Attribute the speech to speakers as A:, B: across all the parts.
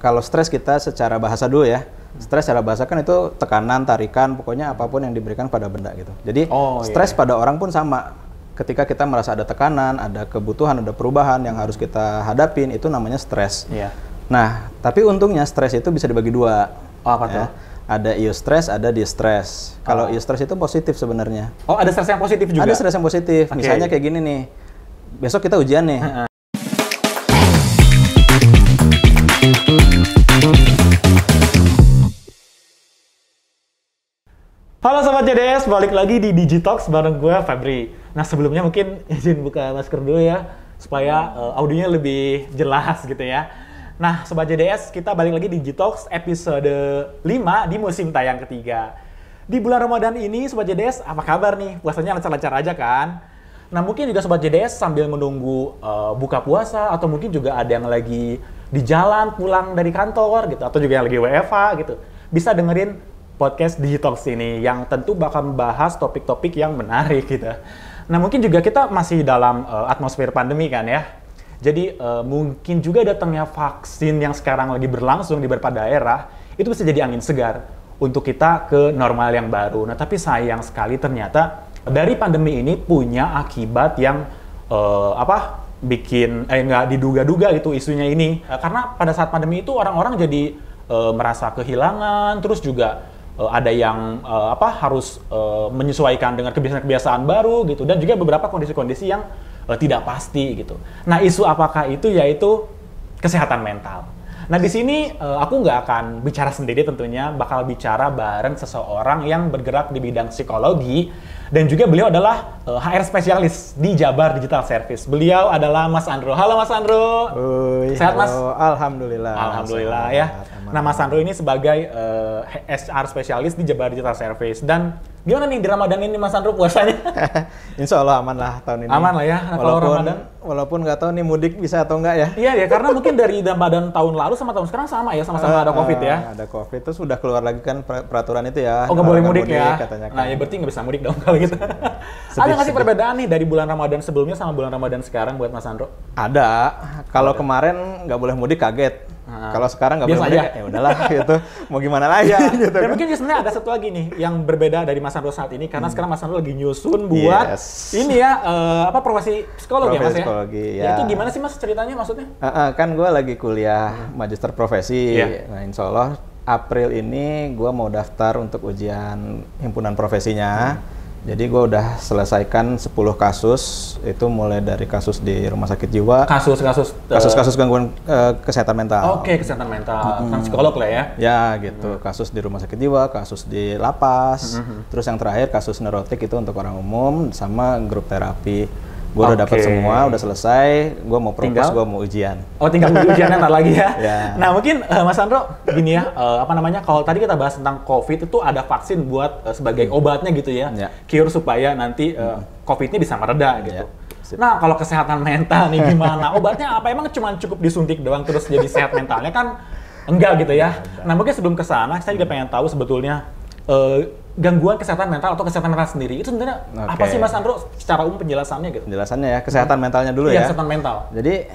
A: kalau stres kita secara bahasa dulu ya. Stres secara bahasa kan itu tekanan, tarikan, pokoknya apapun yang diberikan pada benda gitu. Jadi stres pada orang pun sama. Ketika kita merasa ada tekanan, ada kebutuhan, ada perubahan yang harus kita hadapin, itu namanya stres. Nah, tapi untungnya stres itu bisa dibagi dua.
B: Apa tuh?
A: Ada eustress, ada distress. Kalau eustress itu positif sebenarnya.
B: Oh, ada stres yang positif juga?
A: Ada stres yang positif. Misalnya kayak gini nih. Besok kita ujian nih.
B: Halo Sobat JDS, balik lagi di Digitalks bareng gue, Febri. Nah sebelumnya mungkin izin buka masker dulu ya, supaya audionya lebih jelas gitu ya. Nah Sobat JDS, kita balik lagi di Digitalks episode 5 di musim tayang ketiga. Di bulan Ramadan ini Sobat JDS, apa kabar nih? Puasanya lancar-lancar aja kan? Nah mungkin juga Sobat JDS sambil menunggu buka puasa, atau mungkin juga ada yang lagi di jalan pulang dari kantor gitu, atau juga yang lagi WFH gitu, bisa dengerin podcast Digitalks ini yang tentu bakal membahas topik-topik yang menarik gitu. Nah mungkin juga kita masih dalam atmosfer pandemi kan ya. Jadi mungkin juga datangnya vaksin yang sekarang lagi berlangsung di beberapa daerah itu bisa jadi angin segar untuk kita ke normal yang baru. Nah tapi sayang sekali ternyata dari pandemi ini punya akibat yang bikin nggak diduga-duga gitu isunya ini. Karena pada saat pandemi itu orang-orang jadi merasa kehilangan, terus juga ada yang harus menyesuaikan dengan kebiasaan-kebiasaan baru gitu, dan juga beberapa kondisi-kondisi yang tidak pasti gitu. Nah isu apakah itu? Yaitu kesehatan mental. Nah di sini aku nggak akan bicara sendiri tentunya, bakal bicara bareng seseorang yang bergerak di bidang psikologi, dan juga beliau adalah HR spesialis di Jabar Digital Service. Beliau adalah Mas Andro. Halo Mas Andro. Sehat Mas?
A: Alhamdulillah.
B: Alhamdulillah ya. Nah Mas Andro ini sebagai HR spesialis di Jabar Digital Service. Dan gimana nih di Ramadan ini Mas Andro puasanya?
A: Insya Allah aman lah tahun ini.
B: Aman lah ya. Nah,
A: walaupun nggak tahu nih mudik bisa atau enggak ya.
B: Iya ya, karena mungkin dari Ramadan tahun lalu sama tahun sekarang sama ya, sama-sama ada COVID ya.
A: Ada COVID, terus sudah keluar lagi kan peraturan itu ya.
B: Oh nggak boleh mudik ya?
A: Katanya kan.
B: Nah ya berarti nggak bisa mudik dong kalau gitu. Ada nggak sih perbedaan nih dari bulan Ramadan sebelumnya sama bulan Ramadan sekarang buat Mas Andro?
A: Ada. Kalau kemarin nggak boleh mudik kaget. Kalau sekarang nggak boleh mudik, ya udahlah gitu. Mau gimana lagi? Gitu,
B: dan mungkin sebenarnya ada satu lagi nih yang berbeda dari Mas Andro saat ini, karena sekarang Mas Andro lagi nyusun buat ini ya profesi psikologi ya Mas ya.
A: Psikologi, ya.
B: Itu gimana sih Mas ceritanya maksudnya?
A: Kan gue lagi kuliah magister profesi. Nah Insya Allah April ini gue mau daftar untuk ujian himpunan profesinya. Jadi gue udah selesaikan 10 kasus, itu mulai dari kasus di rumah sakit jiwa, kasus-kasus gangguan kesehatan mental.
B: Oke, kesehatan mental, tentang psikolog lah ya.
A: Ya gitu, kasus di rumah sakit jiwa, kasus di lapas, terus yang terakhir kasus neurotik itu untuk orang umum sama grup terapi. Gue udah dapat semua, udah selesai, gue mau propose, gue mau ujian. Oh tinggal ujiannya ntar lagi ya? Nah mungkin Mas Andro, gini ya, kalau tadi kita bahas tentang COVID itu ada vaksin buat sebagai obatnya gitu ya, cure supaya nanti COVID-nya bisa mereda gitu. Nah kalau kesehatan mental nih gimana? Obatnya apa? Emang cuma cukup disuntik doang terus jadi sehat mentalnya kan? Enggak gitu ya. Nah mungkin sebelum ke sana, saya juga pengen tahu sebetulnya gangguan kesehatan mental atau kesehatan mental sendiri itu sebenarnya apa sih Mas Andro secara umum penjelasannya gitu? Penjelasannya ya, kesehatan mentalnya dulu ya.
B: Kesehatan mental.
A: Jadi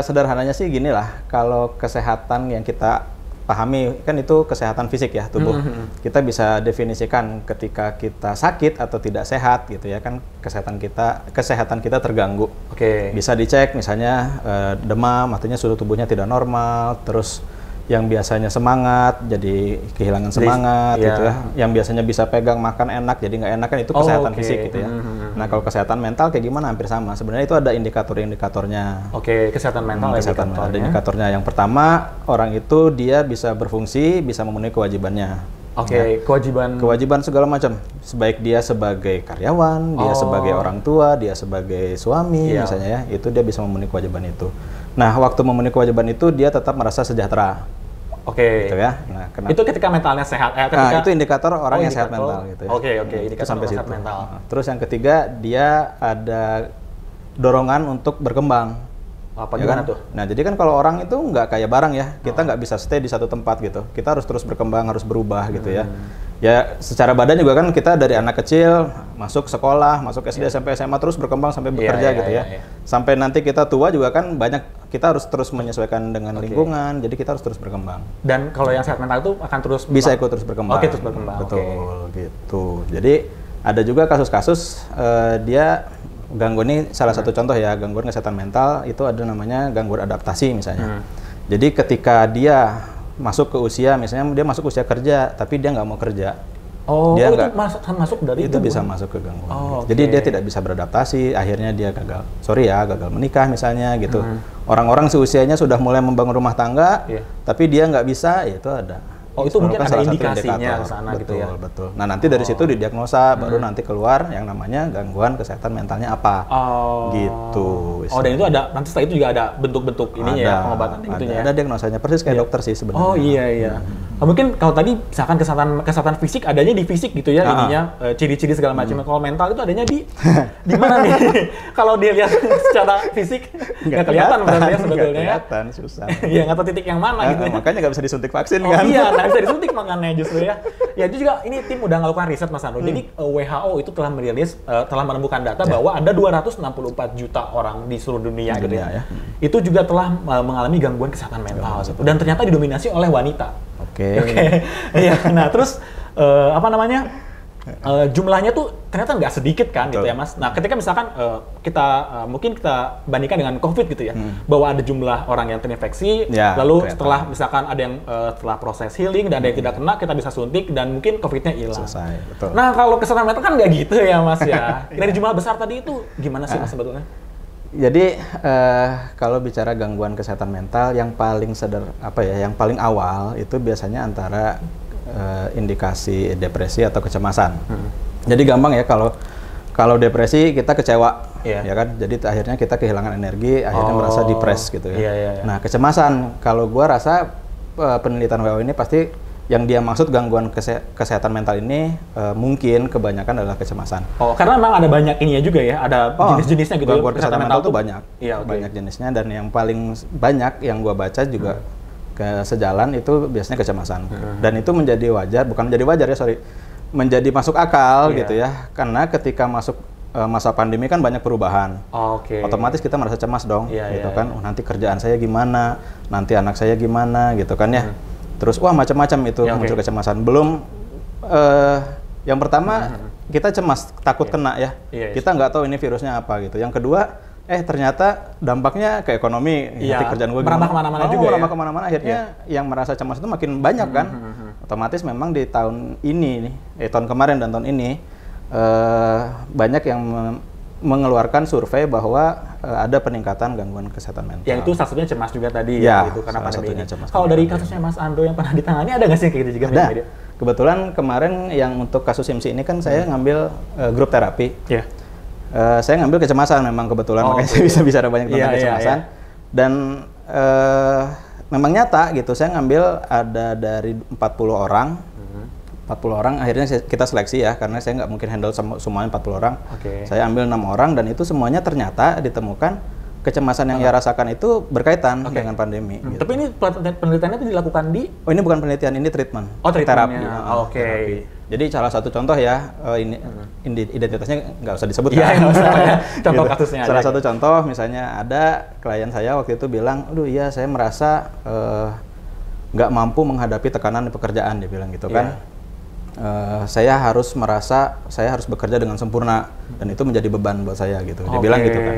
A: sederhananya sih gini lah, kalau kesehatan yang kita pahami kan itu kesehatan fisik ya tubuh. Kita bisa definisikan ketika kita sakit atau tidak sehat gitu ya, kan kesehatan kita terganggu. Bisa dicek misalnya demam, artinya suhu tubuhnya tidak normal, terus yang biasanya semangat jadi kehilangan semangat gitu ya, yang biasanya bisa pegang makan enak jadi nggak enak, kan itu kesehatan fisik gitu ya. Nah kalau kesehatan mental kayak gimana? Hampir sama sebenarnya, itu ada indikator-indikatornya.
B: Kesehatan mental
A: ada indikatornya. Yang pertama, orang itu dia bisa berfungsi, bisa memenuhi kewajibannya. Kewajiban segala macam, sebaik dia sebagai karyawan, dia sebagai orang tua, dia sebagai suami misalnya ya, itu dia bisa memenuhi kewajiban itu. Nah waktu memenuhi kewajiban itu dia tetap merasa sejahtera. Gitu ya. Nah,
B: itu ketika mentalnya sehat.
A: Itu indikator orang yang sehat mental gitu ya.
B: Indikator
A: sampai
B: sehat
A: situ.
B: mental.
A: Terus yang ketiga, dia ada dorongan untuk berkembang.
B: Gimana tuh?
A: Nah jadi kan kalau orang itu nggak kayak barang ya, kita nggak bisa stay di satu tempat gitu. Kita harus terus berkembang, harus berubah gitu ya. Ya secara badan juga kan kita dari anak kecil masuk sekolah, masuk SD, SMP, SMA terus berkembang sampai bekerja gitu ya. Sampai nanti kita tua juga kan banyak kita harus terus menyesuaikan dengan lingkungan, jadi kita harus terus berkembang.
B: Dan kalau yang sehat mental itu akan terus
A: bisa ikut terus berkembang.
B: Oke, terus berkembang.
A: Betul, gitu. Jadi ada juga kasus-kasus dia gangguan, ini salah satu contoh ya, gangguan kesehatan mental itu ada namanya gangguan adaptasi misalnya. Jadi ketika dia masuk ke usia, misalnya dia masuk usia kerja, tapi dia nggak mau kerja.
B: Dia itu masuk dari
A: itu bisa masuk ke gangguan. Jadi dia tidak bisa beradaptasi, akhirnya dia gagal. Gagal menikah misalnya gitu. Orang-orang seusianya sudah mulai membangun rumah tangga, tapi dia nggak bisa, ya itu ada.
B: Itu mungkin ada indikasinya ke sana gitu ya.
A: Betul. Nah, nanti dari situ didiagnosa, baru nanti keluar yang namanya gangguan kesehatan mentalnya apa. Gitu.
B: Dan itu ada, nanti setelah itu juga ada bentuk-bentuk ininya ya, pengobatan itunya ya.
A: Ada diagnosanya, persis kayak dokter sih sebenarnya.
B: Iya. Mungkin kalau tadi misalkan kesehatan fisik adanya di fisik gitu ya, ininya ciri-ciri segala macam. Kalau mental itu adanya di mana nih? Kalau dilihat secara fisik nggak kelihatan berarti ya sebetulnya.
A: Nggak kelihatan, susah.
B: Iya, nggak tahu titik yang mana gitu.
A: Makanya nggak bisa disuntik vaksin kan?
B: Iya, nggak bisa disuntik makanya justru ya. Ya itu juga ini tim udah melakukan riset Mas Andro. Jadi WHO itu telah merilis, telah menemukan data bahwa ada 264 juta orang di seluruh dunia gitu ya. Itu juga telah mengalami gangguan kesehatan mental gitu. Dan ternyata didominasi oleh wanita.
A: Oke.
B: Iya. Nah terus jumlahnya tuh ternyata nggak sedikit kan gitu ya Mas. Nah ketika misalkan mungkin kita bandingkan dengan COVID gitu ya, bahwa ada jumlah orang yang terinfeksi, lalu setelah misalkan ada yang setelah proses healing dan ada yang tidak kena, kita bisa suntik dan mungkin COVID-nya hilang.
A: Selesai, betul.
B: Nah kalau kesehatan mental kan nggak gitu ya Mas ya. Dari jumlah besar tadi itu gimana sih Mas sebetulnya?
A: Jadi kalau bicara gangguan kesehatan mental yang paling yang paling awal itu biasanya antara indikasi depresi atau kecemasan. Jadi gampang ya, kalau depresi kita kecewa, ya kan. Jadi akhirnya kita kehilangan energi, akhirnya merasa depres gitu ya. Nah kecemasan, kalau gua rasa penelitian WHO ini pasti yang dia maksud gangguan kesehatan mental ini mungkin kebanyakan adalah kecemasan.
B: Karena memang ada banyak ininya juga ya, ada jenis-jenisnya gitu.
A: Gangguan kesehatan mental itu banyak,
B: banyak
A: jenisnya, dan yang paling banyak yang gua baca juga sejalan itu biasanya kecemasan. Dan itu menjadi wajar, bukan menjadi wajar ya, menjadi masuk akal gitu ya, karena ketika masuk masa pandemi kan banyak perubahan. Otomatis kita merasa cemas dong, gitu kan. Nanti kerjaan saya gimana, nanti anak saya gimana, gitu kan ya. Terus macam-macam itu muncul kecemasan. Belum yang pertama kita cemas, takut kena ya. Kita nggak tahu ini virusnya apa gitu. Yang kedua, ternyata dampaknya ke ekonomi, nanti kerjaan gue
B: merambah kemana-mana juga.
A: Merambah kemana-mana, akhirnya yang merasa cemas itu makin banyak kan. Otomatis memang di tahun ini, tahun kemarin dan tahun ini banyak yang mengeluarkan survei bahwa ada peningkatan gangguan kesehatan mental.
B: Yang itu salah satunya cemas juga tadi ya, gitu, karena pandemi ini. Kalau dari kasusnya Mas Andro yang pernah ditangani, ada nggak sih kayak gitu juga?
A: Ada. Kebetulan kemarin yang untuk kasus IMSI ini kan saya ngambil grup terapi. Saya ngambil kecemasan memang kebetulan, makanya saya bisa bicara banyak tentang kecemasan. Dan memang nyata gitu, saya ngambil ada dari 40 orang. 40 orang akhirnya kita seleksi ya, karena saya nggak mungkin handle semuanya 40 orang. Saya ambil 6 orang dan itu semuanya ternyata ditemukan kecemasan yang ia rasakan itu berkaitan dengan pandemi. Gitu.
B: Tapi ini penelitiannya itu dilakukan di?
A: Ini bukan penelitian, ini treatment. Terapi. Terapi. Jadi salah satu contoh ya, ini identitasnya nggak usah disebut kan.
B: Contoh kasusnya.
A: Salah satu contoh misalnya ada klien saya waktu itu bilang, aduh iya saya merasa nggak mampu menghadapi tekanan di pekerjaan, dia bilang gitu kan. Saya harus bekerja dengan sempurna dan itu menjadi beban buat saya gitu. Dia bilang gitu kan.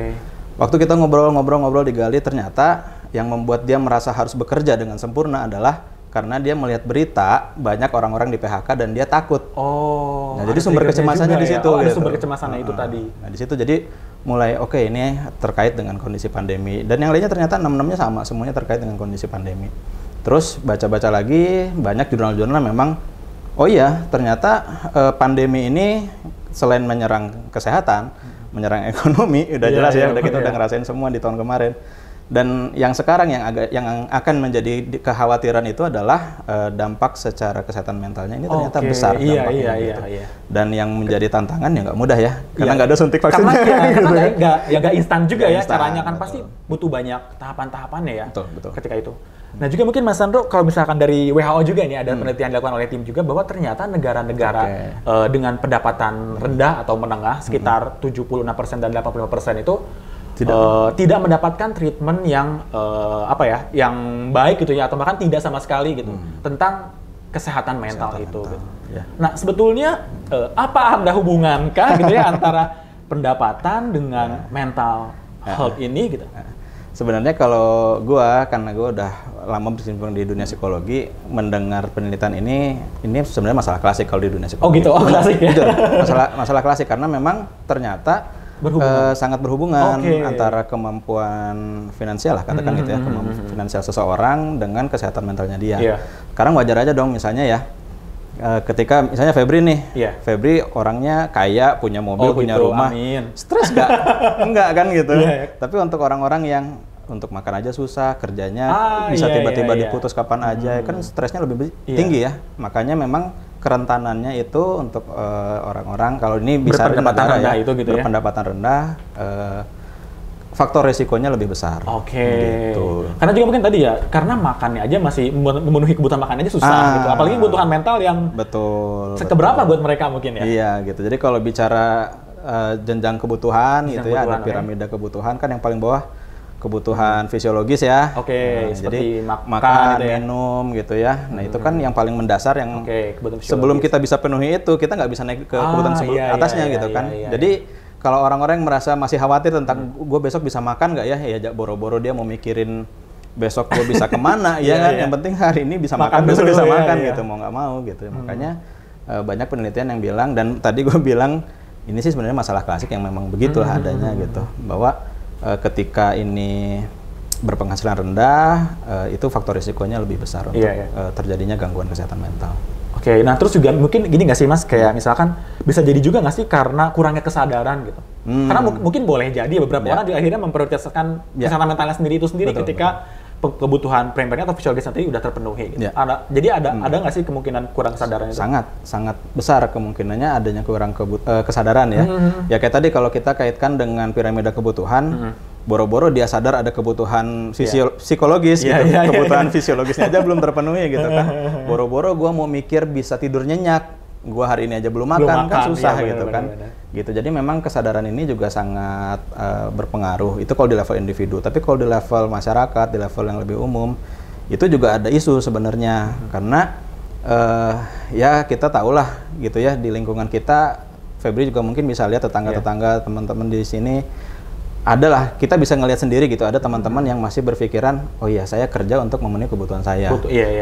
A: Waktu kita ngobrol-ngobrol digali, ternyata yang membuat dia merasa harus bekerja dengan sempurna adalah karena dia melihat berita banyak orang-orang di PHK dan dia takut. Nah, jadi sumber kecemasannya di situ.
B: Ada sumber kecemasannya itu tadi.
A: Nah, di situ jadi mulai ini terkait dengan kondisi pandemi, dan yang lainnya ternyata 6-6-nya sama, semuanya terkait dengan kondisi pandemi. Terus baca-baca lagi banyak jurnal-jurnal memang ternyata pandemi ini selain menyerang kesehatan, menyerang ekonomi, udah jelas ya, kita udah ngerasain semua di tahun kemarin. Dan yang sekarang yang akan menjadi kekhawatiran itu adalah dampak secara kesehatan mentalnya ini ternyata besar dampaknya gitu. Dan yang menjadi tantangan ya nggak mudah ya, karena nggak ada suntik vaksinnya.
B: Karena nggak instan juga ya, caranya kan pasti butuh banyak tahapan-tahapannya ya.
A: Betul.
B: Ketika itu. Nah juga mungkin Mas Sandro, kalau misalkan dari WHO juga nih ada penelitian dilakukan oleh tim juga bahwa ternyata negara-negara dengan pendapatan rendah atau menengah sekitar 76% dan 85% itu tidak mendapatkan treatment yang yang baik gitu ya, atau bahkan tidak sama sekali gitu tentang kesehatan mental itu. Gitu.
A: Ya.
B: Nah sebetulnya apa ada hubungankah gitu ya antara pendapatan dengan mental health ini gitu?
A: Sebenarnya karena gue udah lama berkecimpung di dunia psikologi, mendengar penelitian ini sebenarnya masalah klasik kalau di dunia psikologi.
B: Oh gitu, klasik ya?
A: Jujur, masalah klasik karena memang ternyata sangat berhubungan antara kemampuan finansial lah, katakan gitu ya, kemampuan finansial seseorang dengan kesehatan mentalnya dia. Yeah. Sekarang wajar aja dong misalnya ya, ketika misalnya Febri nih, Febri orangnya kaya, punya mobil, punya rumah, stres nggak? Enggak kan gitu. Tapi untuk orang-orang yang untuk makan aja susah, kerjanya bisa tiba-tiba diputus kapan aja, kan stresnya lebih tinggi ya. Makanya memang kerentanannya itu untuk orang-orang kalau ini bisa
B: berpendapatan rendah itu gitu
A: berpendapatan rendah, faktor resikonya lebih besar.
B: Gitu. Karena juga mungkin tadi ya, karena makannya aja masih memenuhi kebutuhan makan aja susah gitu. Apalagi kebutuhan mental yang sekeberapa buat mereka mungkin ya.
A: Iya gitu. Jadi kalau bicara jenjang kebutuhan gitu ya, ada piramida kebutuhan kan yang paling bawah kebutuhan fisiologis ya.
B: Seperti
A: jadi makan, gitu ya, minum gitu ya. Nah itu kan yang paling mendasar yang sebelum kita bisa penuhi itu kita nggak bisa naik ke kebutuhan atasnya gitu kan. Jadi kalau orang-orang merasa masih khawatir tentang gue besok bisa makan nggak ya boro-boro dia mau mikirin besok gue bisa kemana ya kan. Yang penting hari ini bisa makan besok bisa makan gitu, mau nggak mau gitu. Makanya banyak penelitian yang bilang, dan tadi gue bilang ini sih sebenarnya masalah klasik yang memang begitulah adanya gitu, bahwa ketika ini berpenghasilan rendah, itu faktor risikonya lebih besar untuk terjadinya gangguan kesehatan mental.
B: Nah terus juga mungkin gini nggak sih Mas, kayak misalkan bisa jadi juga nggak sih karena kurangnya kesadaran gitu. Karena mungkin boleh jadi beberapa orang akhirnya memprioritaskan kesehatan mentalnya sendiri ketika kebutuhan primernya atau fisiologis tadi udah terpenuhi gitu. Jadi ada nggak sih kemungkinan kurang kesadaran itu?
A: Sangat besar kemungkinannya adanya kurang kesadaran ya. Ya kayak tadi kalau kita kaitkan dengan piramida kebutuhan, boro-boro dia sadar ada kebutuhan psikologis gitu. Kebutuhan fisiologisnya aja belum terpenuhi gitu kan. Boro-boro gua mau mikir bisa tidur nyenyak, gua hari ini aja belum makan kan susah gitu kan. Gitu. Jadi memang kesadaran ini juga sangat berpengaruh. Itu kalau di level individu, tapi kalau di level masyarakat, di level yang lebih umum, itu juga ada isu sebenarnya. Karena ya kita tahulah gitu ya, di lingkungan kita, Febri juga mungkin bisa lihat tetangga-tetangga, teman-teman di sini, adalah kita bisa ngelihat sendiri gitu, ada teman-teman yang masih berpikiran, oh iya saya kerja untuk memenuhi kebutuhan saya.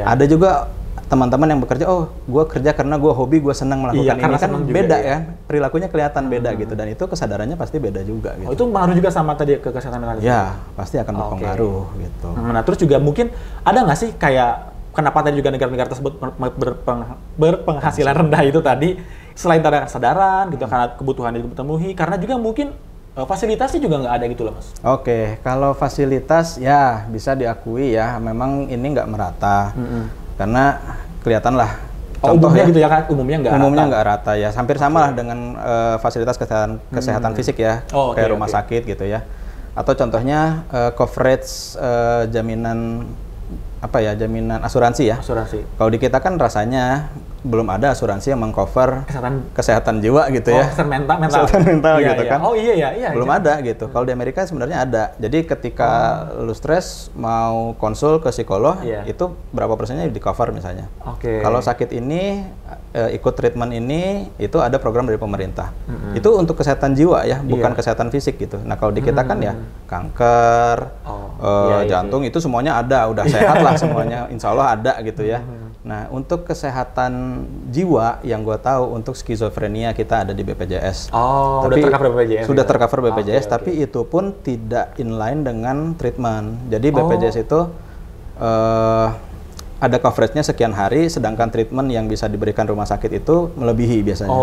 A: Ada juga teman-teman yang bekerja, oh gue kerja karena gue hobi, gue senang melakukan ini, kan beda ya, perilakunya kelihatan beda gitu, dan itu kesadarannya pasti beda juga gitu.
B: Itu pengaruh juga sama tadi ke kesehatan mental?
A: Ya, pasti akan berpengaruh gitu.
B: Nah terus juga mungkin ada nggak sih kayak, kenapa tadi juga negara-negara tersebut berpenghasilan rendah itu tadi, selain ada kesadaran gitu, karena kebutuhan itu terpenuhi, karena juga mungkin fasilitasnya juga nggak ada gitu loh Mas.
A: Kalau fasilitas ya bisa diakui ya, memang ini nggak merata. Karena kelihatan lah
B: contohnya gitu ya kan, umumnya
A: nggak rata ya, hampir sama lah dengan fasilitas kesehatan fisik ya, kayak rumah sakit gitu ya, atau contohnya coverage jaminan jaminan asuransi ya. Kalau di kita kan rasanya belum ada asuransi yang mengcover kesehatan jiwa gitu ya. Kesehatan mental gitu kan. Belum ada gitu. Kalau di Amerika sebenarnya ada. Jadi ketika lu stres mau konsul ke psikolog, itu berapa persennya di cover misalnya. Kalau sakit ini ikut treatment ini, itu ada program dari pemerintah. Itu untuk kesehatan jiwa ya, bukan kesehatan fisik gitu. Nah kalau di kita kan ya kanker, jantung itu semuanya ada, udah sehat lah semuanya, insya Allah ada gitu ya. Nah untuk kesehatan jiwa yang gue tahu, untuk skizofrenia kita ada di BPJS.
B: Tapi udah tercover BPJS.
A: Sudah tercover BPJS, tapi itu pun tidak inline dengan treatment. Jadi BPJS itu ada coveragenya sekian hari, sedangkan treatment yang bisa diberikan rumah sakit itu melebihi biasanya.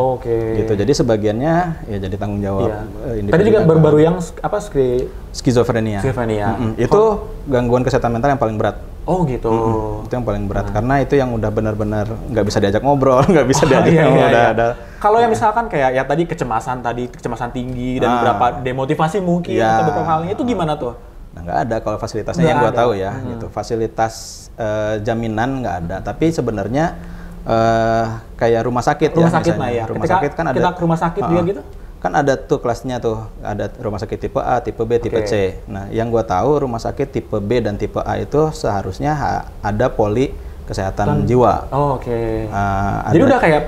A: Gitu. Jadi sebagiannya ya jadi tanggung jawab individu.
B: Tadi juga baru-baru yang
A: skizofrenia. Itu gangguan kesehatan mental yang paling berat.
B: Gitu.
A: Itu yang paling berat karena itu yang udah benar-benar nggak bisa diajak ngobrol, nggak bisa diajak
B: ada. Kalau yang misalkan kayak ya tadi kecemasan tinggi dan beberapa demotivasi mungkin atau beberapa halnya itu gimana tuh?
A: Nah, nggak ada kalau fasilitasnya yang gua tahu ya, gitu. Fasilitas jaminan nggak ada, tapi sebenarnya kayak rumah sakit
B: rumah
A: ya
B: sakit
A: misalnya.
B: ya.
A: Rumah
B: Ketika
A: sakit kan ada.
B: kita ke rumah sakit juga gitu?
A: Kan ada tuh kelasnya tuh, ada rumah sakit tipe A, tipe B, tipe C. Nah, yang gua tahu rumah sakit tipe B dan tipe A itu seharusnya ada poli kesehatan jiwa.
B: Oh, jadi udah kayak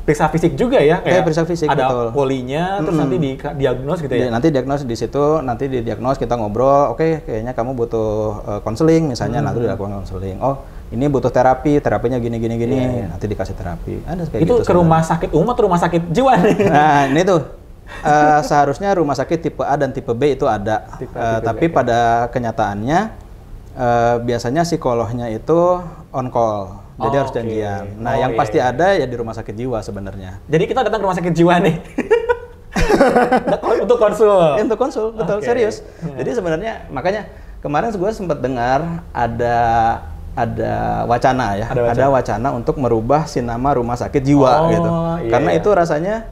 B: periksa fisik juga ya, kayak
A: periksa fisik,
B: ada
A: betul.
B: polinya, terus nanti diagnos gitu ya?
A: Nanti diagnos di situ, nanti didiagnos, kita ngobrol, oke, kayaknya kamu butuh konseling misalnya, lalu dilakukan konseling. Oh, ini butuh terapinya gini, nanti dikasih terapi. Ada kayak
B: itu
A: gitu.
B: Ke rumah sakit umum atau rumah sakit jiwa nih?
A: Nah, ini tuh seharusnya rumah sakit tipe A dan tipe B itu ada, tapi pada kenyataannya biasanya psikolognya itu on call. Jadi harus janjian. Nah, yang pasti ada ya di rumah sakit jiwa sebenarnya.
B: Jadi kita datang ke rumah sakit jiwa nih. Untuk konsul.
A: Untuk konsul, betul, serius. Jadi sebenarnya makanya kemarin gue sempat dengar ada wacana ya, ada wacana untuk merubah si nama rumah sakit jiwa gitu. Karena itu rasanya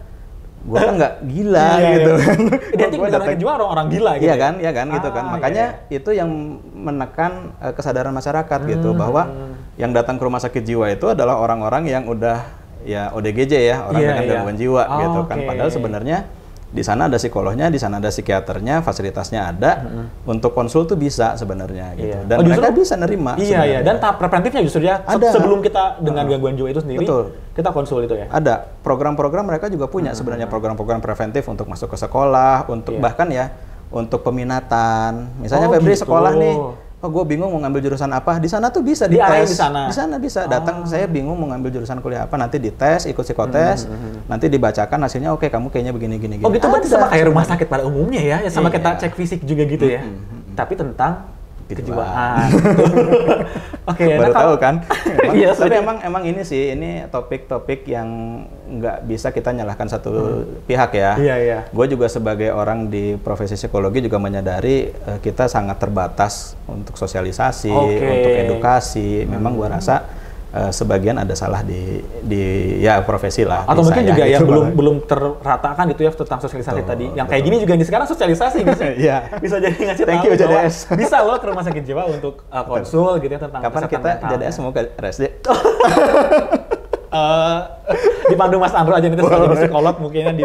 A: gue kan nggak gila gitu kan.
B: Identik dengan sakit jiwa orang gila gitu.
A: Iya kan gitu kan. Makanya itu yang menekan kesadaran masyarakat gitu, bahwa yang datang ke rumah sakit jiwa itu adalah orang-orang yang udah ya ODGJ ya, orang dengan gangguan jiwa gitu kan. Padahal sebenarnya di sana ada psikolognya, di sana ada psikiaternya, fasilitasnya ada, untuk konsul tuh bisa sebenarnya gitu. Dan mereka bisa nerima.
B: Iya, dan tahap preventifnya justru ya, sebelum kita dengan gangguan jiwa itu sendiri, kita konsul itu ya?
A: Ada, program-program mereka juga punya sebenarnya, program-program preventif untuk masuk ke sekolah, untuk bahkan ya, untuk peminatan. Misalnya Febri sekolah nih, oh gue bingung mau ngambil jurusan apa, di sana tuh bisa dites. Di sana bisa, datang saya bingung mau ngambil jurusan kuliah apa, nanti dites, ikut psikotes, nanti dibacakan hasilnya, oke kamu kayaknya begini.
B: Oh gitu, berarti sama kayak rumah sakit pada umumnya ya, sama kita cek fisik juga gitu ya, tapi tentang kejiwaan. Oke,
A: baru tahu kan?
B: Iya,
A: tapi emang ini sih, ini topik-topik yang nggak bisa kita nyalahkan satu pihak ya.
B: Iya.
A: Gue juga sebagai orang di profesi psikologi juga menyadari kita sangat terbatas untuk sosialisasi, untuk edukasi. Memang gue rasa sebagian ada salah di ya profesi lah.
B: Atau mungkin juga yang belum terratakan gitu ya tentang sosialisasi tadi. Yang kayak gini juga sekarang sosialisasi gitu.
A: Iya.
B: Bisa jadi ngasih
A: tahu JDS.
B: Bisa loh ke rumah sakit jiwa untuk konsul gitu ya tentang
A: kapan kita JDS mau ke RSJ?
B: Dipandu Mas Andro aja nanti sebagai psikolog mungkin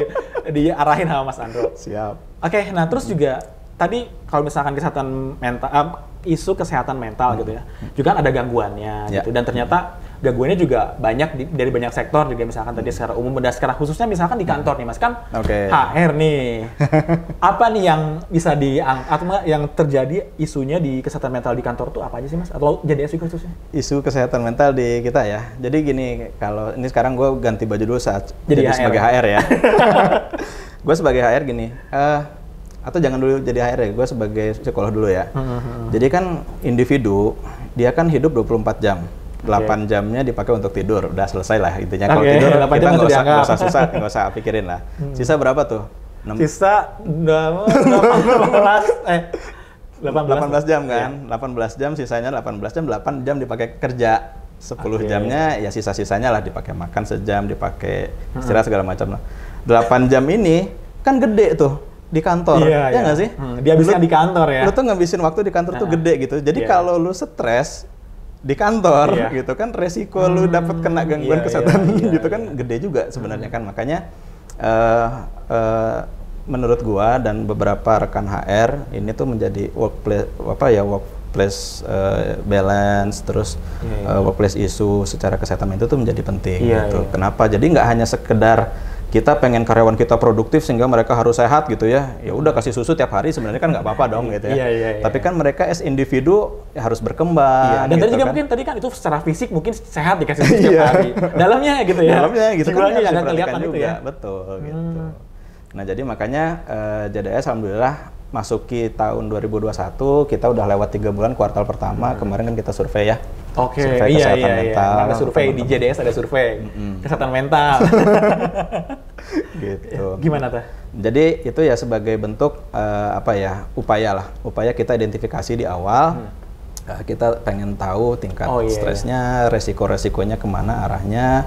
B: diarahin sama Mas Andro.
A: Siap.
B: Oke, nah terus juga tadi kalau misalkan kesehatan mental, isu kesehatan mental gitu ya, juga kan ada gangguannya gitu, dan ternyata gangguannya juga banyak dari banyak sektor juga, misalkan tadi secara umum dan secara khususnya misalkan di kantor nih Mas, kan HR nih, apa nih yang bisa diangkat atau yang terjadi isunya di kesehatan mental di kantor tuh apa aja sih Mas, atau JDS khususnya?
A: Isu kesehatan mental di kita ya, jadi gini, kalau ini sekarang gue ganti baju dulu saat jadi sebagai HR ya. Gue sebagai HR gini, atau jangan dulu jadi HR ya, gue sebagai psikolog dulu ya. Jadi kan individu, dia kan hidup 24 jam. 8 jamnya dipakai untuk tidur, udah selesai lah intinya. Kalau tidur kita nggak usah pikirin lah. Sisa berapa tuh?
B: Sisa
A: 18 jam kan? 18 jam, sisanya 18 jam, 8 jam dipakai kerja. 10 jamnya ya sisa-sisanya lah dipakai makan sejam, dipakai istirahat segala macam lah. 8 jam ini kan gede tuh di kantor, ya nggak sih?
B: Dihabiskan di kantor ya.
A: Lu tuh ngabisin waktu di kantor tuh gede gitu. Jadi kalau lu stres di kantor gitu kan, resiko lu dapat kena gangguan kesehatan gitu kan gede juga sebenarnya kan. Makanya menurut gua dan beberapa rekan HR ini tuh menjadi workplace balance, terus workplace issue secara kesehatan itu tuh menjadi penting gitu. Kenapa? Jadi nggak hanya sekedar kita pengen karyawan kita produktif sehingga mereka harus sehat gitu ya. Ya udah kasih susu tiap hari sebenarnya kan nggak apa-apa dong gitu ya. Tapi kan mereka as individu ya harus berkembang.
B: Dan
A: gitu
B: tadi juga mungkin tadi kan itu secara fisik mungkin sehat dikasih susu tiap hari. Dalamnya gitu ya.
A: Dalamnya gitu kan harus
B: agak kelihatan
A: juga.
B: Itu ya.
A: Betul gitu. Nah, jadi makanya JDS alhamdulillah masuki tahun 2021 kita udah lewat 3 bulan kuartal pertama. Kemarin kan kita survei ya.
B: Survei kesehatan mental. Ada survei di JDS, ada survei kesehatan mental.
A: Gitu.
B: Gimana tuh?
A: Jadi itu ya sebagai bentuk upaya kita identifikasi di awal. Kita pengen tahu tingkat stresnya, resiko-resikonya kemana arahnya.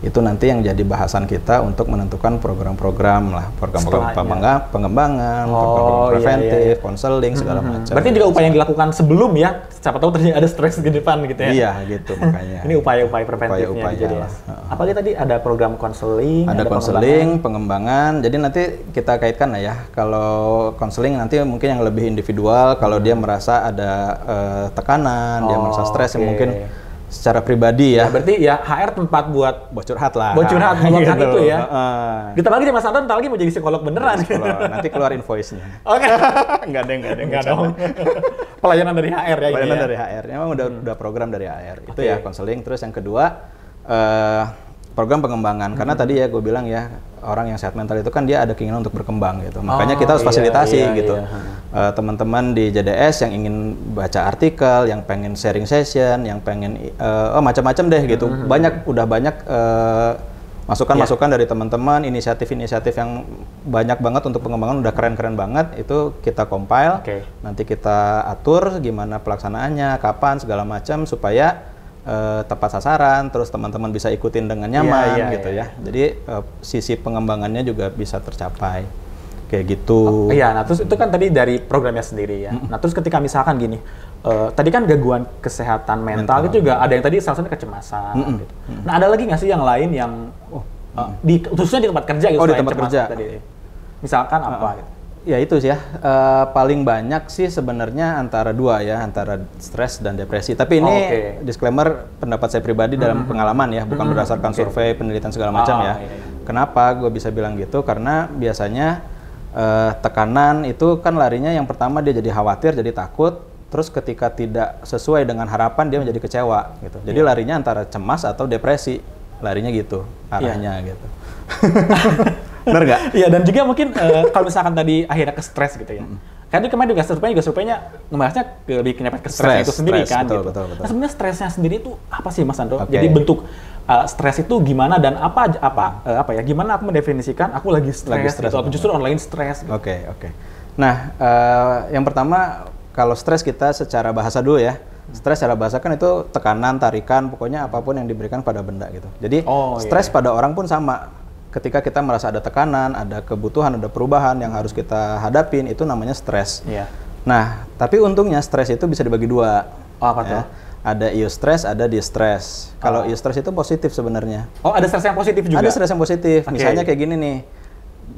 A: itu nanti yang jadi bahasan kita untuk menentukan program-program lah, program-program pengembangan, program preventif, konseling segala macam.
B: Berarti juga upaya yang dilakukan sebelum ya, siapa tahu terjadi ada stres di depan gitu ya.
A: Iya gitu makanya.
B: Ini upaya-upaya preventifnya di JDS. Apalagi tadi ada program konseling,
A: ada konseling, pengembangan. Jadi nanti kita kaitkan lah ya. Kalau konseling nanti mungkin yang lebih individual, kalau dia merasa ada tekanan, dia merasa stres yang mungkin secara pribadi ya.
B: Berarti ya HR tempat buat
A: curhat lah.
B: Buat curhat, meluapkan
A: gitu.
B: itu ya. Ditambah lagi Mas Anton ntar lagi mau jadi psikolog beneran.
A: Nanti keluar invoice-nya.
B: Oke.
A: Enggak dong.
B: Pelayanan dari HR ya.
A: Pelayanan dari HR. Memang udah program dari HR. Itu ya konseling. Terus yang kedua program pengembangan. Karena tadi ya gue bilang ya, orang yang sehat mental itu kan dia ada keinginan untuk berkembang gitu. Makanya kita harus fasilitasi gitu. Teman-teman di JDS yang ingin baca artikel, yang pengen sharing session, yang pengen macam-macam deh gitu. Udah banyak masukan-masukan dari teman-teman, inisiatif-inisiatif yang banyak banget untuk pengembangan, udah keren-keren banget. Itu kita compile, nanti kita atur gimana pelaksanaannya, kapan segala macam supaya tepat sasaran, terus teman-teman bisa ikutin dengan nyaman gitu ya. Jadi sisi pengembangannya juga bisa tercapai kayak gitu.
B: Nah terus itu kan tadi dari programnya sendiri ya. Nah terus ketika misalkan gini, tadi kan gangguan kesehatan mental itu juga ada yang tadi salah satunya kecemasan. Gitu. Nah ada lagi nggak sih yang lain yang khususnya di tempat kerja gitu?
A: Di tempat kerja.
B: Tadi. Misalkan apa? Gitu.
A: Ya itu sih ya, paling banyak sih sebenarnya antara dua ya, antara stres dan depresi. Tapi ini disclaimer pendapat saya pribadi dalam pengalaman ya, bukan berdasarkan survei, penelitian segala macam ya. Kenapa gue bisa bilang gitu? Karena biasanya tekanan itu kan larinya yang pertama dia jadi khawatir, jadi takut. Terus ketika tidak sesuai dengan harapan dia menjadi kecewa gitu. Jadi larinya antara cemas atau depresi, larinya gitu, arahnya gitu. Bener nggak? Iya,
B: dan juga mungkin kalau misalkan tadi akhirnya ke stres gitu ya. Karena kemarin juga surveinya ngebahasnya lebih ke stres itu sendiri kan.
A: Betul,
B: gitu.
A: betul.
B: Nah sebenarnya stresnya sendiri itu apa sih Mas Andro? Jadi bentuk stres itu gimana dan apa ya? Gimana aku mendefinisikan aku lagi stres gitu, atau justru online stres? Gitu.
A: Oke. Nah, yang pertama kalau stres kita secara bahasa dulu ya. Stres secara bahasa kan itu tekanan, tarikan, pokoknya apapun yang diberikan pada benda gitu. Jadi stres pada orang pun sama. Ketika kita merasa ada tekanan, ada kebutuhan, ada perubahan yang harus kita hadapin, itu namanya stres. Nah, tapi untungnya stres itu bisa dibagi dua.
B: Apa tuh?
A: Ada eustress, ada distress. Kalau eustress itu positif sebenarnya.
B: Ada stres yang positif juga?
A: Ada stres yang positif. Misalnya kayak gini nih,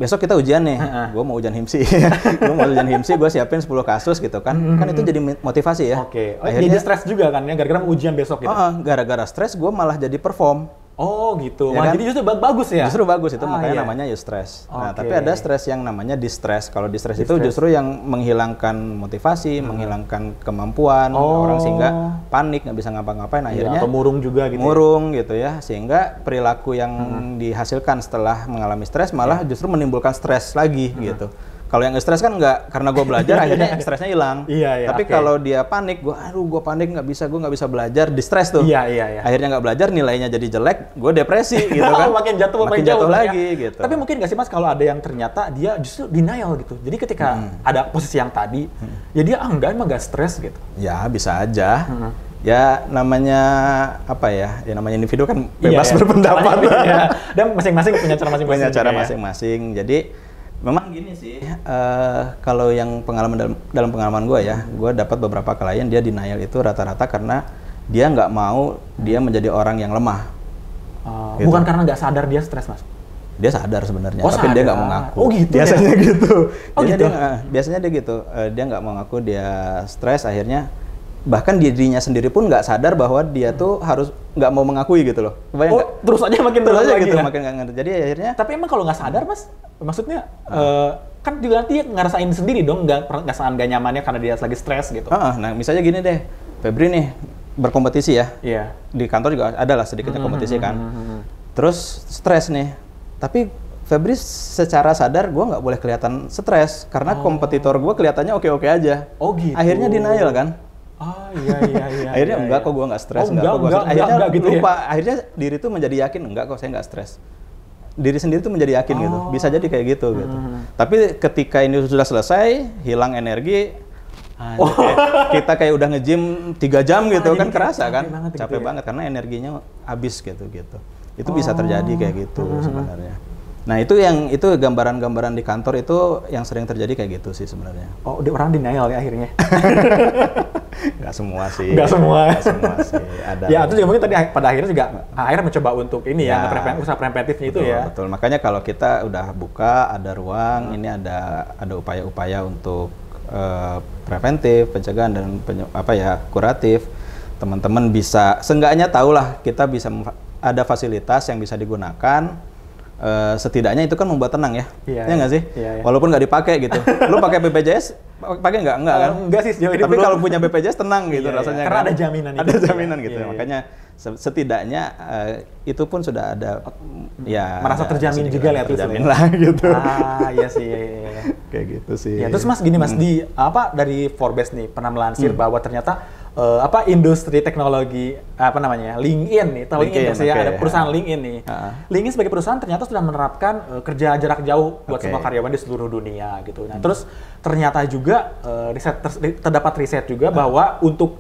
A: besok kita ujian nih, gue mau ujian HIMSI. Gue siapin 10 kasus gitu kan. Kan itu jadi motivasi ya.
B: Akhirnya jadi stres juga kan ya, gara-gara mau ujian besok gitu?
A: Gara-gara stres, gue malah jadi perform.
B: Gitu.
A: Ya kan?
B: Jadi justru bagus ya?
A: Justru bagus, itu makanya namanya eustress. Nah, tapi ada stres yang namanya distress. Kalau distress itu justru yang menghilangkan motivasi, menghilangkan kemampuan orang sehingga panik, nggak bisa ngapa-ngapain, akhirnya
B: atau murung juga gitu.
A: Murung gitu ya, sehingga perilaku yang dihasilkan setelah mengalami stres malah justru menimbulkan stres lagi gitu. Kalau yang stres kan nggak, karena gue belajar akhirnya stresnya hilang. Tapi kalau dia panik, gue panik gue nggak bisa belajar, di stres tuh. Akhirnya nggak belajar, nilainya jadi jelek, gue depresi gitu kan.
B: makin jatuh
A: lagi gitu.
B: Tapi mungkin nggak sih Mas kalau ada yang ternyata dia justru denial gitu. Jadi ketika ada posisi yang tadi, ya dia emang nggak stres gitu.
A: Ya bisa aja. Ya namanya apa ya? Ya namanya individu kan bebas berpendapat.
B: Dan masing-masing punya cara masing-masing.
A: Punya cara masing-masing. Jadi memang gini sih, kalau yang dalam pengalaman gue ya, gue dapat beberapa klien dia denial itu rata-rata karena dia nggak mau dia menjadi orang yang lemah.
B: Gitu. Bukan karena nggak sadar dia stres, Mas?
A: Dia sadar sebenarnya, tapi dia nggak mau ngaku.
B: Gitu
A: biasanya
B: ya?
A: gitu.
B: Gitu?
A: Biasanya dia gitu, dia nggak mau ngaku dia stres, akhirnya bahkan dirinya sendiri pun nggak sadar bahwa dia tuh harus nggak mau mengakui gitu loh.
B: Terus aja makin
A: gitu, makin nggak ngerti. Jadi akhirnya.
B: Tapi emang kalau nggak sadar, Mas, maksudnya kan juga nanti ngerasain sendiri dong, nggak nyamannya karena dia lagi stres gitu.
A: Nah, misalnya gini deh, Febri nih berkompetisi ya. Di kantor juga ada lah sedikitnya kompetisi kan. Terus stres nih, tapi Febri secara sadar gue nggak boleh kelihatan stres karena kompetitor gue kelihatannya oke-oke aja.
B: Gitu.
A: Akhirnya denial kan.
B: Iya.
A: Akhirnya enggak kok gue nggak stres, akhirnya gitu lupa, akhirnya diri tuh menjadi yakin enggak kok saya nggak stres. Diri sendiri tuh menjadi yakin gitu, bisa jadi kayak gitu. Tapi ketika ini sudah selesai, hilang energi, kita kayak udah nge-gym 3 jam gitu kan, kerasa kan, capek banget karena energinya habis gitu. Itu bisa terjadi kayak gitu sebenarnya. Nah itu gambaran-gambaran di kantor itu yang sering terjadi kayak gitu sih sebenarnya.
B: Oh, orang denial ya akhirnya?
A: Nggak semua sih.
B: Nggak semua.
A: Nggak semua sih. Ada.
B: Ya itu juga mungkin tadi pada akhirnya juga akhirnya mencoba untuk ini ya, usaha preventifnya itu ya.
A: Betul. Makanya kalau kita udah buka ada ruang, ini ada upaya-upaya untuk preventif, pencegahan dan kuratif. Teman-teman bisa seenggaknya tahulah kita bisa ada fasilitas yang bisa digunakan. Setidaknya itu kan membuat tenang ya, ya nggak sih? Iya. Walaupun nggak dipakai gitu. Lu pakai BPJS, pakai nggak kan?
B: Enggak sih sejauh ini.
A: Tapi kalau punya BPJS tenang gitu rasanya.
B: Karena
A: kan?
B: ada jaminan itu.
A: Ada jaminan gitu. Makanya setidaknya itu pun sudah ada ya.
B: Merasa terjamin juga lah
A: terjamin lah gitu.
B: Iya sih. Iya.
A: Kayak gitu sih.
B: Ya terus Mas gini Mas dari Forbes nih pernah melansir bahwa ternyata industri teknologi LinkedIn nih, tahu LinkedIn ya, ada perusahaan LinkedIn nih. LinkedIn sebagai perusahaan ternyata sudah menerapkan kerja jarak jauh buat semua karyawan di seluruh dunia gitu. Nah, terus ternyata juga terdapat riset juga bahwa untuk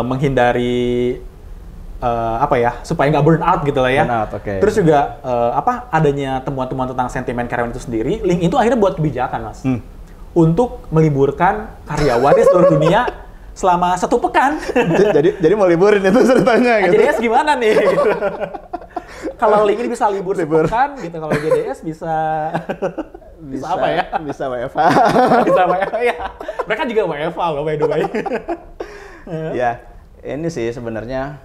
B: menghindari supaya nggak burn out gitu lah ya. Terus juga adanya temuan-temuan tentang sentimen karyawan itu sendiri, LinkedIn itu akhirnya buat kebijakan Mas untuk meliburkan karyawan di seluruh dunia selama 1 pekan.
A: jadi mau liburin itu ceritanya gitu.
B: JDS gimana nih? Gitu. Kalau LinkedIn bisa libur sepekan gitu, kalau JDS bisa apa ya?
A: Bisa WFH.
B: Bisa WFH ya. Mereka juga WFH loh by the way.
A: Ya, ini sih sebenarnya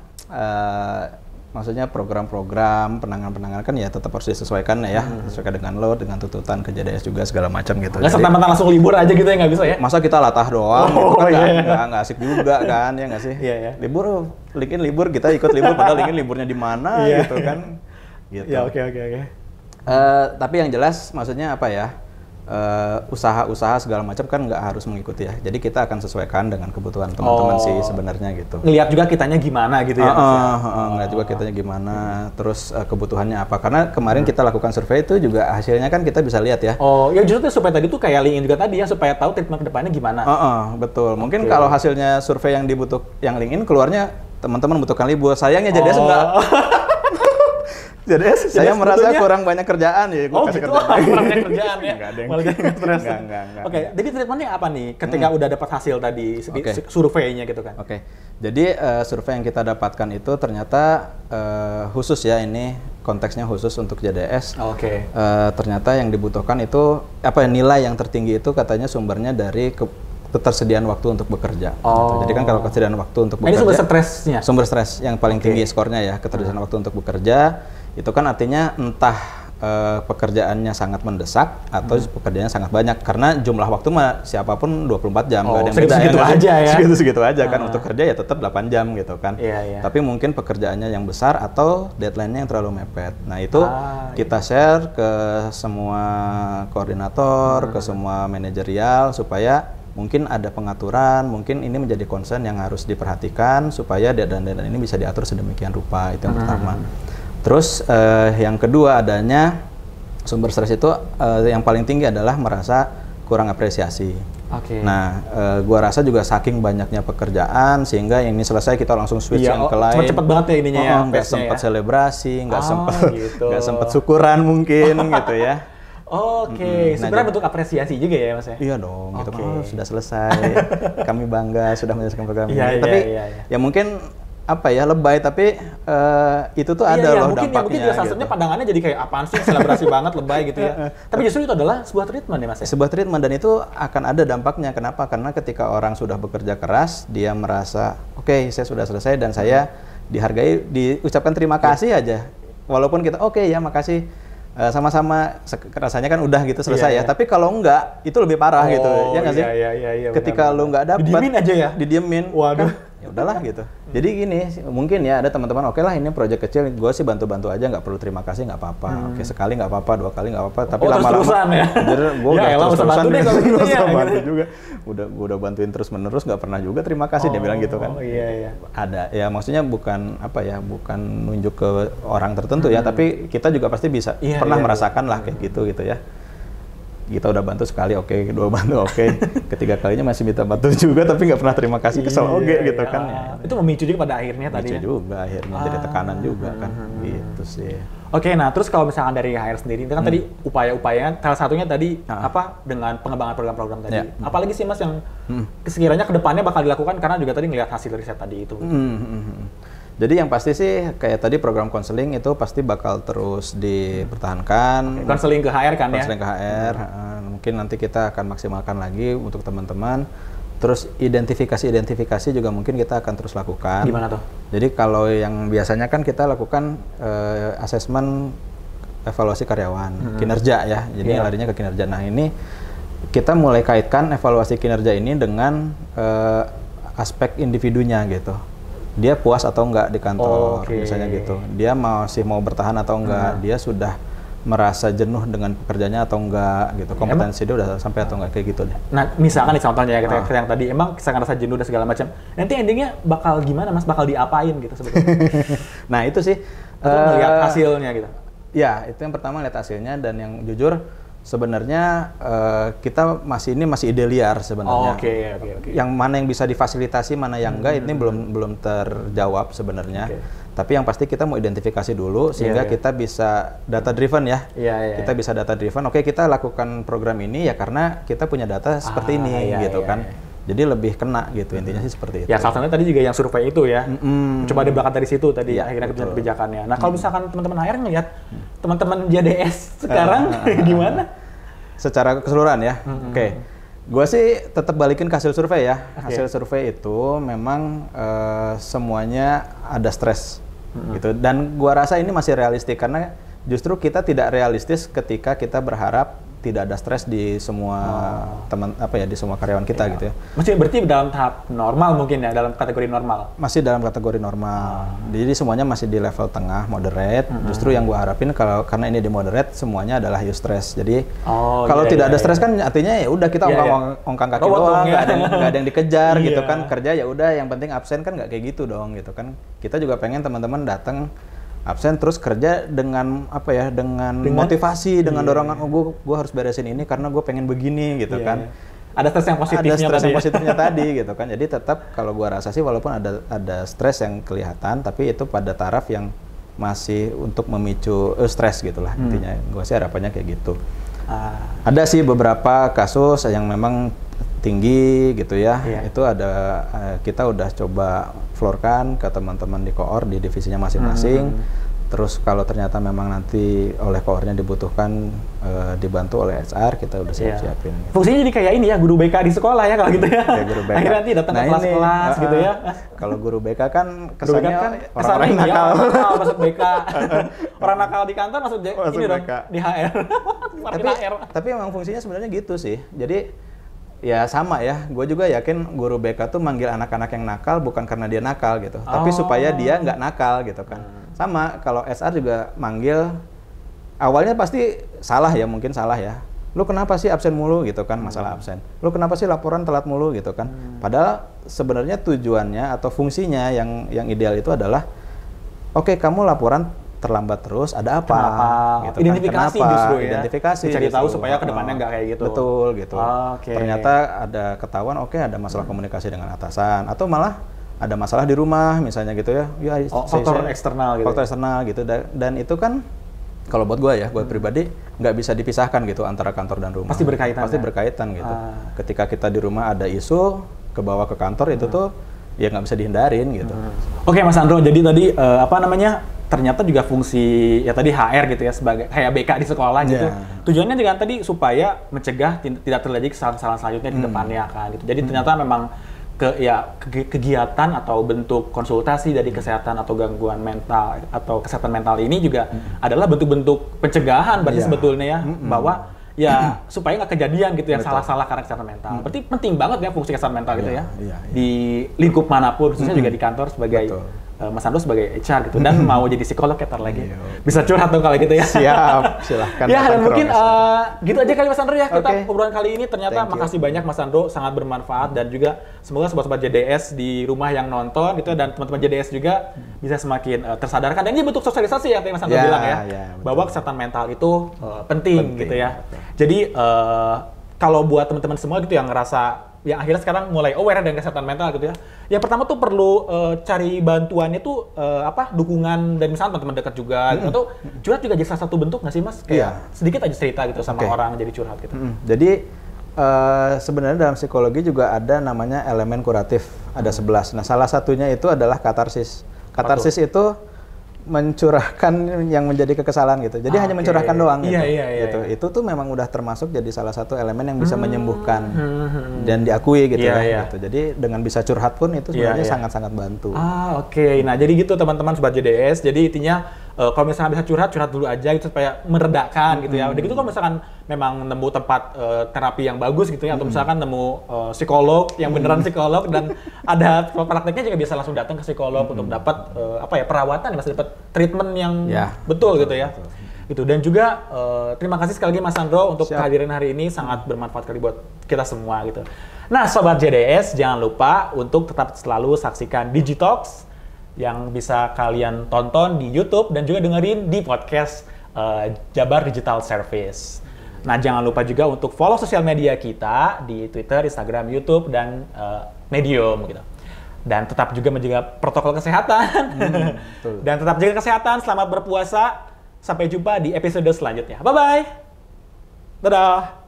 A: maksudnya program-program penanganan kan ya tetap harus disesuaikan ya, sesuaikan dengan load, dengan tuntutan ke JDS juga segala macam gitu.
B: Nggak serta-merta langsung libur aja gitu ya, nggak bisa ya?
A: Masa kita latah doang, gitu kan nggak asik juga kan, ya nggak sih?
B: Iya.
A: Libur, LinkedIn libur, kita ikut libur, padahal LinkedIn liburnya di mana gitu kan? Gitu.
B: Ya oke.
A: Tapi yang jelas maksudnya apa ya? Usaha-usaha segala macam kan nggak harus mengikuti ya. Jadi kita akan sesuaikan dengan kebutuhan teman-teman sih sebenarnya gitu.
B: Ngelihat juga kitanya gimana gitu ya.
A: Ngelihat juga kitanya gimana, terus kebutuhannya apa. Karena kemarin kita lakukan survei itu juga hasilnya kan kita bisa lihat ya.
B: Oh, ya justru supaya tadi tuh kayak LinkedIn juga tadi ya, supaya tahu treatment kedepannya gimana.
A: Betul. Mungkin kalau hasilnya survei yang LinkedIn keluarnya teman-teman membutuhkan libur. Sayangnya JDS enggak. Jadi saya merasa kurang banyak kerjaan ya.
B: Kurang banyak kerjaan ya.
A: Malah jadi stres.
B: Oke, jadi treatmentnya apa nih ketika udah dapat hasil tadi surveinya gitu kan?
A: Oke, jadi survei yang kita dapatkan itu ternyata khusus ya, ini konteksnya khusus untuk JDS. Ternyata yang dibutuhkan itu nilai yang tertinggi itu katanya sumbernya dari ketersediaan waktu untuk bekerja. Jadi kan kalau ketersediaan waktu untuk bekerja.
B: Ini sumber stresnya?
A: Sumber stres yang paling tinggi skornya ya, ketersediaan waktu untuk bekerja. Itu kan artinya entah pekerjaannya sangat mendesak atau pekerjaannya sangat banyak, karena jumlah waktu mah siapapun 24 jam, nggak ada yang beda
B: segitu aja ya.
A: Segitu aja kan, untuk kerja ya tetap 8 jam gitu kan. Tapi mungkin pekerjaannya yang besar atau deadline-nya yang terlalu mepet. Nah itu kita share ke semua koordinator, ke semua manajerial supaya mungkin ada pengaturan, mungkin ini menjadi concern yang harus diperhatikan supaya deadline-deadline ini bisa diatur sedemikian rupa. Itu yang pertama. Terus yang kedua, adanya sumber stres itu yang paling tinggi adalah merasa kurang apresiasi. Nah, gua rasa juga saking banyaknya pekerjaan sehingga ini selesai kita langsung switch yang ke lain.
B: Cepet banget ya ininya ya.
A: Nggak sempat selebrasi, nggak sempat syukuran mungkin gitu ya.
B: Sebenarnya bentuk apresiasi juga ya Mas ya?
A: Iya dong, gitu kan sudah selesai. Kami bangga sudah menyelesaikan program ini. Tapi ya mungkin lebay, tapi itu tuh ada loh dampaknya.
B: Mungkin juga salah satunya pandangannya jadi kayak apaan sih, selebrasi banget, lebay gitu ya. Tapi justru itu adalah sebuah treatment ya Mas ya? Sebuah
A: treatment, dan itu akan ada dampaknya. Kenapa? Karena ketika orang sudah bekerja keras, dia merasa oke, saya sudah selesai dan saya dihargai, diucapkan terima kasih aja. Walaupun kita ya makasih, sama-sama rasanya kan udah gitu selesai ya. Tapi kalau enggak, itu lebih parah gitu. Ya nggak sih? Ketika lu nggak dapat,
B: didiemin aja ya?
A: Didiemin.
B: Waduh.
A: Ya udahlah gitu. Jadi gini, mungkin ya ada teman-teman, oke lah ini proyek kecil, gue sih bantu-bantu aja, nggak perlu terima kasih, nggak apa-apa. Oke, sekali nggak apa-apa, 2 kali nggak apa-apa. Tapi lama-lama,
B: ya?
A: Gue udah terus-terusan
B: deh kalau gitu ya.
A: Bantu juga. Gue udah bantuin terus-menerus, nggak pernah juga terima kasih, dia bilang gitu kan.
B: Iya.
A: Ada, ya maksudnya bukan bukan nunjuk ke orang tertentu ya, tapi kita juga pasti bisa pernah merasakan lah kayak gitu ya. kita udah bantu sekali oke, dua bantu oke, ketiga kalinya masih minta bantu juga tapi nggak pernah terima kasih, kesel oke gitu kan ya.
B: Itu memicu juga pada akhirnya tadi
A: ya. Juga akhirnya jadi tekanan juga kan gitu sih.
B: Oke, nah terus kalau misalkan dari HR sendiri itu kan tadi upaya-upayanya salah satunya tadi dengan pengembangan program-program tadi. Apalagi sih Mas yang sekiranya kedepannya bakal dilakukan karena juga tadi ngelihat hasil riset tadi itu.
A: Jadi yang pasti sih kayak tadi program konseling itu pasti bakal terus dipertahankan.
B: Konseling ke HR kan ya?
A: Konseling ke HR, mungkin nanti kita akan maksimalkan lagi untuk teman-teman. Terus identifikasi juga mungkin kita akan terus lakukan.
B: Gimana tuh?
A: Jadi kalau yang biasanya kan kita lakukan asesmen evaluasi karyawan, kinerja ya. Jadi larinya ke kinerja. Nah ini kita mulai kaitkan evaluasi kinerja ini dengan aspek individunya gitu. Dia puas atau enggak di kantor, misalnya gitu. Dia masih mau bertahan atau enggak, dia sudah merasa jenuh dengan pekerjaannya atau enggak gitu. Kompetensi dia udah sampai atau enggak, kayak gitu deh.
B: Nah, misalkan nih contohnya ya kita yang tadi emang saya ngerasa jenuh dan segala macam. Nanti endingnya bakal gimana Mas? Bakal diapain gitu sebetulnya?
A: Nah, itu sih
B: melihat hasilnya gitu.
A: Ya, itu yang pertama lihat hasilnya, dan yang jujur sebenarnya kita masih ide liar sebenarnya.
B: Oke.
A: Yang mana yang bisa difasilitasi, mana yang enggak, ini belum terjawab sebenarnya. Tapi yang pasti kita mau identifikasi dulu sehingga kita bisa data driven ya. Kita bisa data driven. Oke, kita lakukan program ini ya karena kita punya data seperti ini gitu kan. Jadi lebih kena gitu, intinya sih seperti itu.
B: Ya salah satunya tadi juga yang survei itu ya. Coba diberangkat dari situ tadi akhirnya kebijakannya. Nah, kalau misalkan teman-teman HR ngelihat teman-teman JDS sekarang gimana?
A: Secara keseluruhan ya. Oke. Gue sih tetap balikin ke hasil survei ya. Hasil survei itu memang semuanya ada stres gitu. Dan gue rasa ini masih realistik karena justru kita tidak realistis ketika kita berharap tidak ada stres di semua di semua karyawan kita gitu ya.
B: Masih berarti dalam tahap normal mungkin ya, dalam kategori normal.
A: Masih dalam kategori normal. Jadi semuanya masih di level tengah, moderate. Justru yang gue harapin karena ini di moderate semuanya adalah eustress. Jadi kalau tidak ada stres kan artinya ya udah kita ongkang kaki doang, nggak ada yang dikejar gitu kan. Kerja ya udah, yang penting absen kan nggak kayak gitu dong gitu kan. Kita juga pengen teman-teman datang absen terus kerja dengan dengan motivasi, dengan dorongan, gue harus beresin ini karena gue pengen begini gitu kan.
B: Ada stres yang positifnya,
A: positifnya tadi gitu kan. Jadi tetap kalau gue rasa sih walaupun ada stres yang kelihatan, tapi itu pada taraf yang masih untuk memicu stres gitulah intinya. Gue sih harapannya kayak gitu. Ada sih beberapa kasus yang memang tinggi gitu ya. Itu ada kita udah coba floorkan ke teman-teman di koor di divisinya masing-masing. Terus kalau ternyata memang nanti oleh koornya dibutuhkan dibantu oleh HR, kita udah siap-siapin. Gitu.
B: Fungsinya jadi kayak ini ya, guru BK di sekolah ya kalau gitu ya.
A: Guru BK.
B: Akhirnya nanti datang ke kelas-kelas gitu ya.
A: Kalau guru BK kan kesannya orang-orang nakal.
B: Masuk BK. Orang nakal di kantor masuk ini dong, di HR.
A: Tapi memang fungsinya sebenarnya gitu sih. Jadi ya sama ya, gue juga yakin guru BK tuh manggil anak-anak yang nakal bukan karena dia nakal gitu, tapi supaya dia nggak nakal gitu kan. Sama kalau SR juga manggil, awalnya pasti salah ya, mungkin salah ya. Lu kenapa sih absen mulu gitu kan, masalah absen. Lu kenapa sih laporan telat mulu gitu kan. Padahal sebenarnya tujuannya atau fungsinya yang ideal itu adalah, oke, kamu laporan terlambat terus, ada apa? Gitu
B: identifikasi
A: kan?
B: justru ya.
A: Identifikasi.
B: Cari tahu supaya kedepannya nggak kayak gitu.
A: Betul gitu. Ternyata ada ketahuan, ada masalah komunikasi dengan atasan, atau malah ada masalah di rumah misalnya gitu ya.
B: Faktor eksternal gitu.
A: Faktor eksternal gitu. Dan itu kan kalau buat gue ya, gue pribadi nggak bisa dipisahkan gitu antara kantor dan rumah.
B: Pasti berkaitan.
A: Pasti berkaitan gitu. Ketika kita di rumah ada isu kebawa ke kantor itu tuh ya nggak bisa dihindarin gitu.
B: Oke Mas Andro, jadi tadi ternyata juga fungsi ya tadi HR gitu ya, sebagai kayak BK di sekolah gitu. Tujuannya dengan tadi supaya mencegah tidak terjadi kesalahan-kesalahan selanjutnya di depannya kan gitu. Jadi ternyata memang kegiatan atau bentuk konsultasi dari kesehatan atau gangguan mental atau kesehatan mental ini juga adalah bentuk-bentuk pencegahan berarti sebetulnya ya, bahwa ya supaya nggak kejadian gitu yang salah-salah karena kesehatan mental. Berarti penting banget ya fungsi kesehatan mental gitu ya. Di lingkup manapun, khususnya juga di kantor sebagai Mas Andro sebagai HR gitu, dan mau jadi psikolog ketar lagi. Bisa curhat dong kalau gitu ya.
A: Siap, silahkan.
B: Ya, dan mungkin gitu aja kali Mas Andro ya, kita obrolan kali ini. Ternyata makasih banyak Mas Andro, sangat bermanfaat, dan juga semoga sobat-sobat JDS di rumah yang nonton gitu, dan teman-teman JDS juga bisa semakin tersadarkan. Dan ini bentuk sosialisasi ya, yang Mas Andro bilang ya, bahwa kesehatan mental itu penting gitu ya. Jadi kalau buat teman-teman semua gitu yang ngerasa yang akhirnya sekarang mulai aware dengan kesehatan mental gitu ya. Yang pertama tuh perlu cari bantuannya tuh dukungan dari misalnya teman-teman dekat juga gitu. Atau curhat juga jadi salah satu bentuk nggak sih Mas? Kayak sedikit aja cerita gitu sama orang jadi curhat gitu.
A: Jadi sebenarnya dalam psikologi juga ada namanya elemen kuratif, ada 11. Nah, salah satunya itu adalah katarsis. Katarsis itu mencurahkan yang menjadi kekesalan gitu. Jadi hanya mencurahkan doang gitu. Gitu. Itu tuh memang udah termasuk jadi salah satu elemen yang bisa menyembuhkan dan diakui gitu gitu. Jadi dengan bisa curhat pun itu sebenarnya sangat-sangat bantu.
B: Nah, jadi gitu teman-teman sobat JDS. Jadi intinya kalau misalnya bisa curhat dulu aja gitu supaya meredakan gitu ya. Udah gitu kalau misalkan memang nemu tempat terapi yang bagus gitu ya, atau misalkan nemu psikolog yang beneran psikolog dan ada prakteknya juga bisa langsung datang ke psikolog untuk dapat perawatan, bisa dapat treatment yang betul gitu ya. Gitu. Dan juga terima kasih sekali lagi Mas Sandro untuk kehadiran hari ini, sangat bermanfaat sekali buat kita semua gitu. Nah, sobat JDS jangan lupa untuk tetap selalu saksikan Digitalks yang bisa kalian tonton di YouTube dan juga dengerin di podcast Jabar Digital Service. Nah, jangan lupa juga untuk follow sosial media kita di Twitter, Instagram, YouTube, dan Medium gitu. Dan tetap juga menjaga protokol kesehatan. Dan tetap jaga kesehatan, selamat berpuasa. Sampai jumpa di episode selanjutnya. Bye-bye! Dadah!